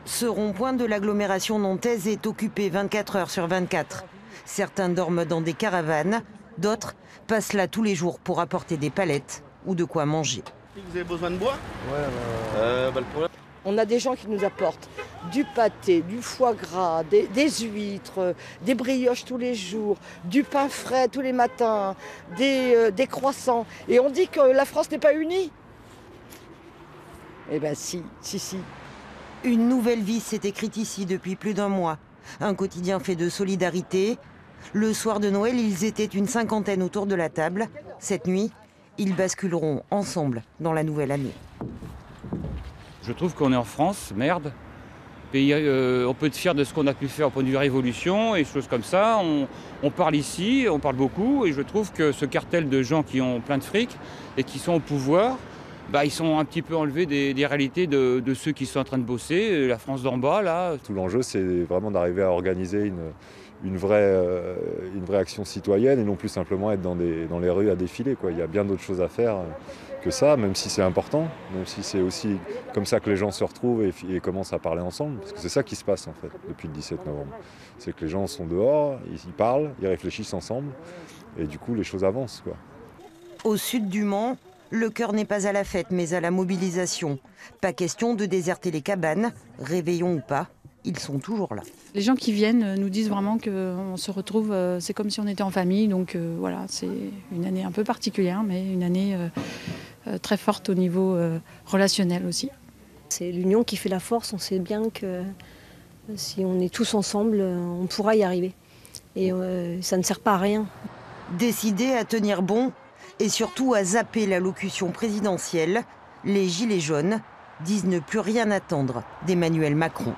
Ce rond-point de l'agglomération nantaise est occupé 24 heures sur 24. Certains dorment dans des caravanes, d'autres passent là tous les jours pour apporter des palettes ou de quoi manger. Vous avez besoin de bois? Ouais. Le problème... On a des gens qui nous apportent du pâté, du foie gras, des huîtres, des brioches tous les jours, du pain frais tous les matins, des croissants. Et on dit que la France n'est pas unie. Eh bien si. Une nouvelle vie s'est écrite ici depuis plus d'un mois. Un quotidien fait de solidarité. Le soir de Noël, ils étaient une cinquantaine autour de la table. Cette nuit, ils basculeront ensemble dans la nouvelle année. Je trouve qu'on est en France, merde. Pays, on peut être fier de ce qu'on a pu faire au point de vue révolution et choses comme ça. On parle ici, on parle beaucoup et je trouve que ce cartel de gens qui ont plein de fric et qui sont au pouvoir, ils sont un petit peu enlevés des réalités de ceux qui sont en train de bosser, la France d'en bas là. Tout l'enjeu, c'est vraiment d'arriver à organiser une vraie action citoyenne et non plus simplement être dans les rues à défiler, quoi. Il y a bien d'autres choses à faire que ça, même si c'est important, même si c'est aussi comme ça que les gens se retrouvent et commencent à parler ensemble. Parce que c'est ça qui se passe en fait depuis le 17 novembre. C'est que les gens sont dehors, ils parlent, ils réfléchissent ensemble et du coup les choses avancent, quoi. Au sud du Mans, le cœur n'est pas à la fête mais à la mobilisation. Pas question de déserter les cabanes, réveillon ou pas. Ils sont toujours là. Les gens qui viennent nous disent vraiment qu'on se retrouve, c'est comme si on était en famille. Donc voilà, c'est une année un peu particulière, mais une année très forte au niveau relationnel aussi. C'est l'union qui fait la force. On sait bien que si on est tous ensemble, on pourra y arriver. Et ça ne sert pas à rien. Décidés à tenir bon et surtout à zapper l'allocution présidentielle, les Gilets jaunes disent ne plus rien attendre d'Emmanuel Macron.